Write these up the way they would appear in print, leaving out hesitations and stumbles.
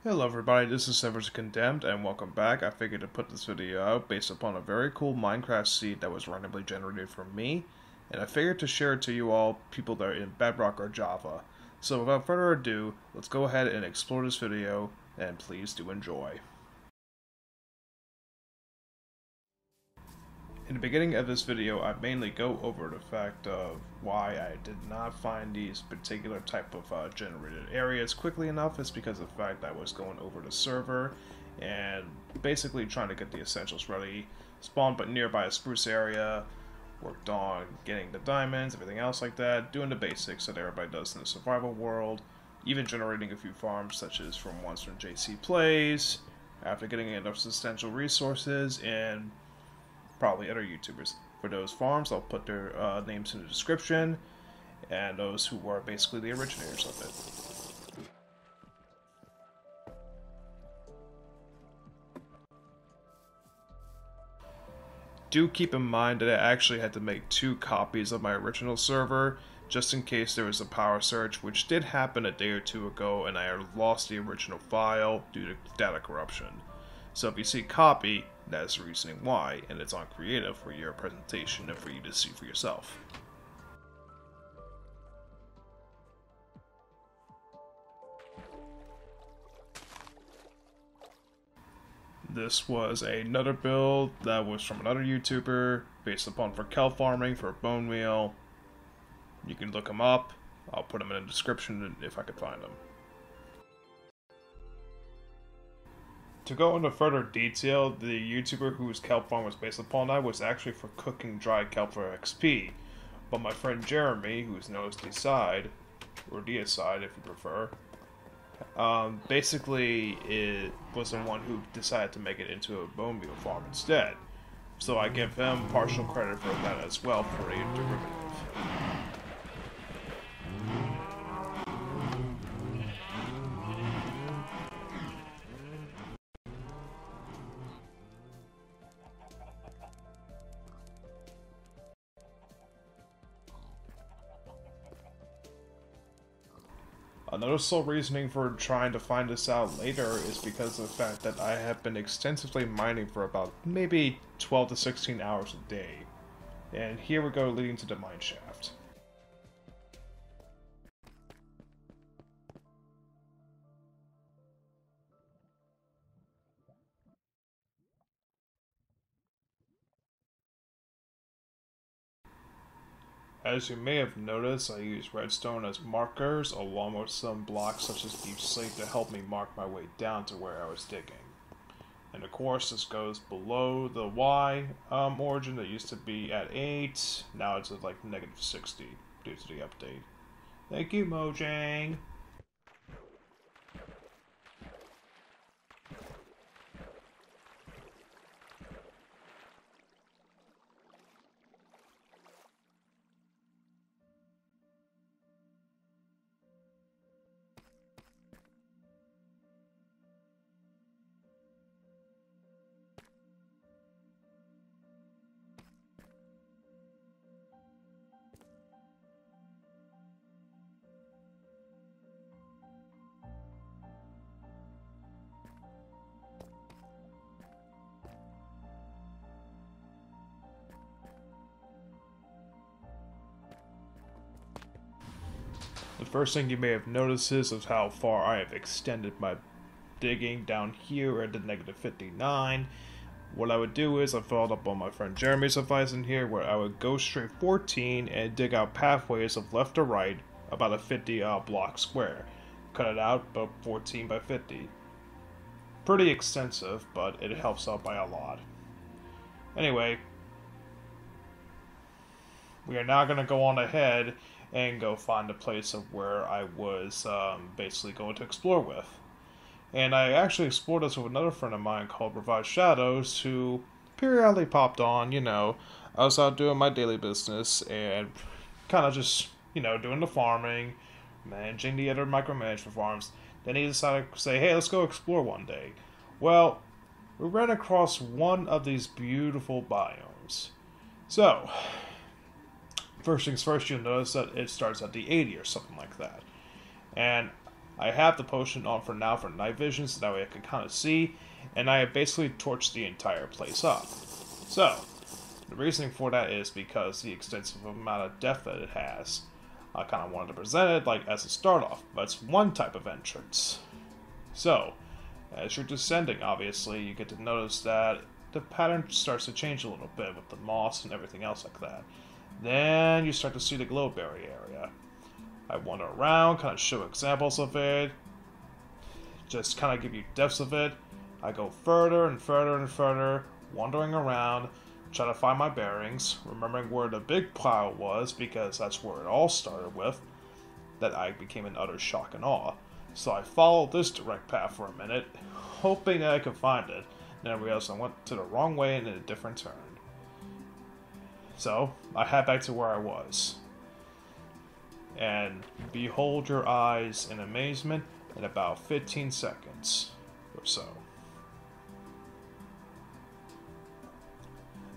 Hello everybody, this is Severus Condemned, and welcome back. I figured to put this video out based upon a very cool Minecraft seed that was randomly generated from me, and I figured to share it to you all, people that are in Bedrock or Java. So without further ado, let's go ahead and explore this video, and please do enjoy. In the beginning of this video, I mainly go over the fact of why I did not find these particular type of generated areas quickly enough. It's because of the fact that I was going over the server and basically trying to get the essentials ready. Spawned but nearby a spruce area, worked on getting the diamonds, everything else like that, doing the basics that everybody does in the survival world, even generating a few farms such as from ones from JC Plays, after getting enough essential resources and probably other YouTubers. For those farms, I'll put their names in the description, and those who are basically the originators of it. Do keep in mind that I actually had to make 2 copies of my original server, just in case there was a power surge, which did happen a day or 2 ago, and I lost the original file due to data corruption. So if you see copy, that's the reasoning why, and it's on Creative for your presentation and for you to see for yourself. This was another build that was from another YouTuber, based upon for kelp farming, for bone meal. You can look them up. I'll put them in the description if I could find them. To go into further detail, the YouTuber whose kelp farm was based upon that was actually for cooking dried kelp for XP, but my friend Jeremy, who's known as Decide, or Deicide if you prefer, basically it was the one who decided to make it into a bone meal farm instead. So I give him partial credit for that as well for a derivative. Another sole reasoning for trying to find this out later is because of the fact that I have been extensively mining for about maybe 12 to 16 hours a day. And here we go leading to the mine shaft. As you may have noticed, I use redstone as markers, along with some blocks such as deep slate to help me mark my way down to where I was digging. And of course, this goes below the Y origin that used to be at 8, now it's at like negative 60 due to the update. Thank you, Mojang! The first thing you may have noticed is how far I have extended my digging down here at the negative 59. What I would do is I followed up on my friend Jeremy's advice in here, where I would go straight 14 and dig out pathways of left to right about a 50 block square. Cut it out about 14 by 50. Pretty extensive, but it helps out by a lot. Anyway, we are now going to go on ahead and go find a place of where I was basically going to explore with. And I actually explored this with another friend of mine called Revised Shadows, who periodically popped on, I was out doing my daily business and kind of just, doing the farming, managing the other micromanagement farms. Then he decided to say, hey, let's go explore one day. Well, we ran across one of these beautiful biomes. So, first things first, you'll notice that it starts at the 80 or something like that. And I have the potion on for now for night vision, so that way I can kind of see, and I have basically torched the entire place up. So, the reasoning for that is because the extensive amount of depth that it has. I kind of wanted to present it like as a start off, but it's one type of entrance. So, as you're descending, obviously, you get to notice that the pattern starts to change a little bit with the moss and everything else like that. Then you start to see the glowberry area. I wander around, kind of show examples of it, just kind of give you depths of it. I go further and further and further, wandering around, trying to find my bearings, remembering where the big pile was, because that's where it all started with, that I became in utter shock and awe. So I followed this direct path for a minute, hoping that I could find it, and then I realized I went to the wrong way and in a different turn. So, I head back to where I was. And behold your eyes in amazement in about 15 seconds or so.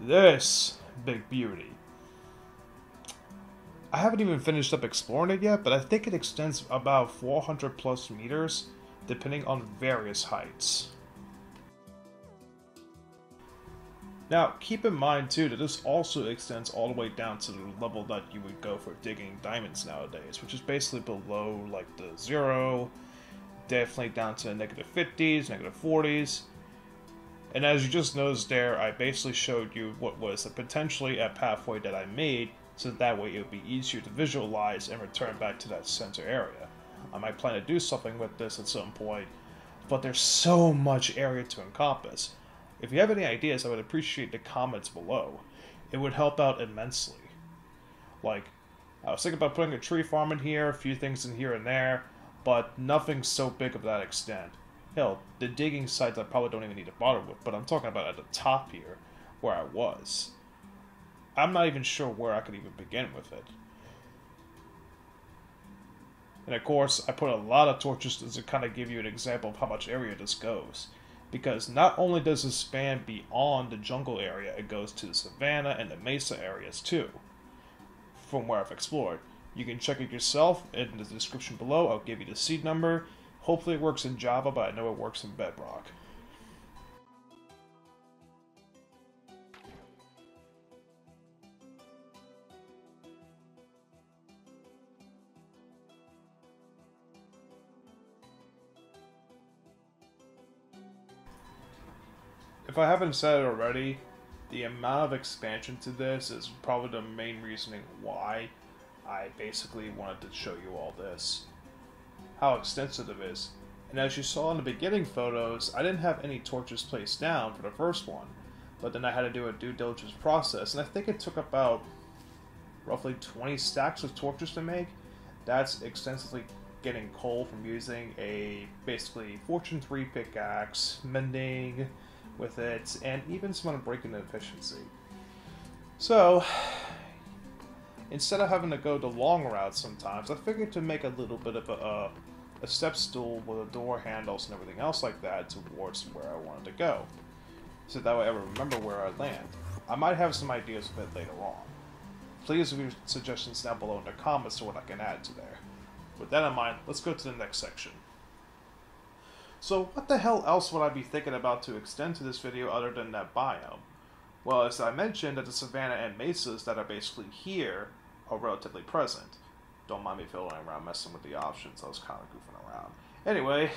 This big beauty. I haven't even finished up exploring it yet, but I think it extends about 400 plus meters, depending on various heights. Now, keep in mind too that this also extends all the way down to the level that you would go for digging diamonds nowadays, which is basically below like the 0, definitely down to the -50s, -40s. And as you just noticed there, I basically showed you what was potentially a pathway that I made, so that way it would be easier to visualize and return back to that center area. I might plan to do something with this at some point, but there's so much area to encompass. If you have any ideas, I would appreciate the comments below. It would help out immensely. Like, I was thinking about putting a tree farm in here, a few things in here and there, but nothing so big of that extent. Hell, the digging sites I probably don't even need to bother with, but I'm talking about at the top here, where I was. I'm not even sure where I could even begin with it. And of course, I put a lot of torches to kind of give you an example of how much area this goes. Because not only does it span beyond the jungle area, it goes to the savanna and the mesa areas too, from where I've explored. You can check it yourself in the description below. I'll give you the seed number. Hopefully it works in Java, but I know it works in Bedrock. If I haven't said it already, the amount of expansion to this is probably the main reasoning why I basically wanted to show you all this. How extensive it is. And as you saw in the beginning photos, I didn't have any torches placed down for the first one, but then I had to do a due diligence process, and I think it took about roughly 20 stacks of torches to make. That's extensively getting coal from using a basically Fortune 3 pickaxe, mending with it, and even some unbreaking efficiency. So, instead of having to go the long route sometimes, I figured to make a little bit of a step stool with a door handles and everything else like that towards where I wanted to go. So that way I remember where I land. I might have some ideas of it later on. Please leave your suggestions down below in the comments to what I can add to there. With that in mind, let's go to the next section. So what the hell else would I be thinking about to extend to this video other than that biome? Well, as I mentioned, that the savanna and mesas that are basically here are relatively present. Don't mind me fiddling around messing with the options, I was kind of goofing around. Anyway,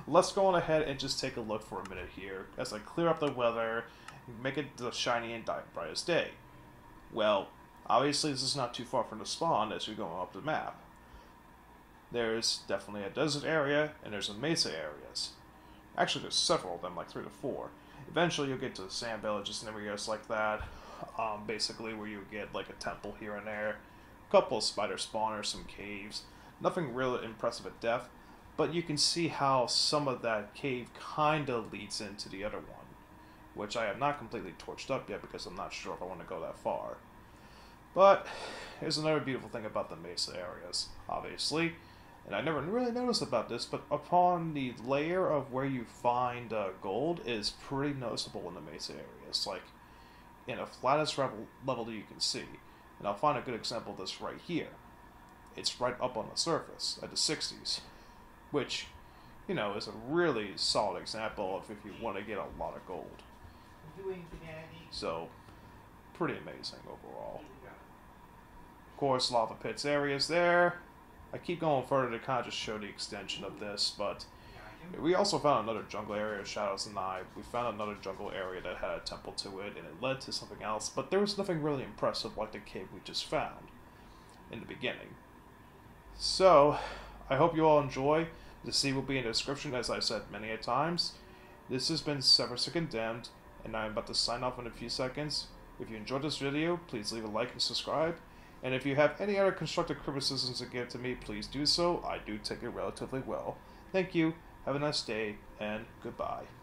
let's go on ahead and just take a look for a minute here as I clear up the weather and make it the shiny and bright as day. Well, obviously this is not too far from the spawn as you're going up the map. There's definitely a desert area, and there's some mesa areas. Actually, there's several of them, like 3 to 4. Eventually, you'll get to the sand villages and areas like that, basically where you get like a temple here and there, a couple of spider spawners, some caves. Nothing really impressive at depth, but you can see how some of that cave kinda leads into the other one, which I have not completely torched up yet because I'm not sure if I want to go that far. But here's another beautiful thing about the mesa areas, obviously. And I never really noticed about this, but upon the layer of where you find gold is pretty noticeable in the mesa areas, like in a flattest level that you can see. And I'll find a good example of this right here. it's right up on the surface at the 60s, which, you know, is a really solid example of if you want to get a lot of gold. So, pretty amazing overall. Of course, lava pits areas there. I keep going further to kind of just show the extension of this, but we also found another jungle area, Shadows and I. We found another jungle area that had a temple to it, and it led to something else, but there was nothing really impressive like the cave we just found in the beginning. So, I hope you all enjoy. The sea will be in the description, as I said many a times. This has been Severus the Condemned, and I'm about to sign off in a few seconds. If you enjoyed this video, please leave a like and subscribe. And if you have any other constructive criticisms to give to me, please do so. I do take it relatively well. Thank you, have a nice day, and goodbye.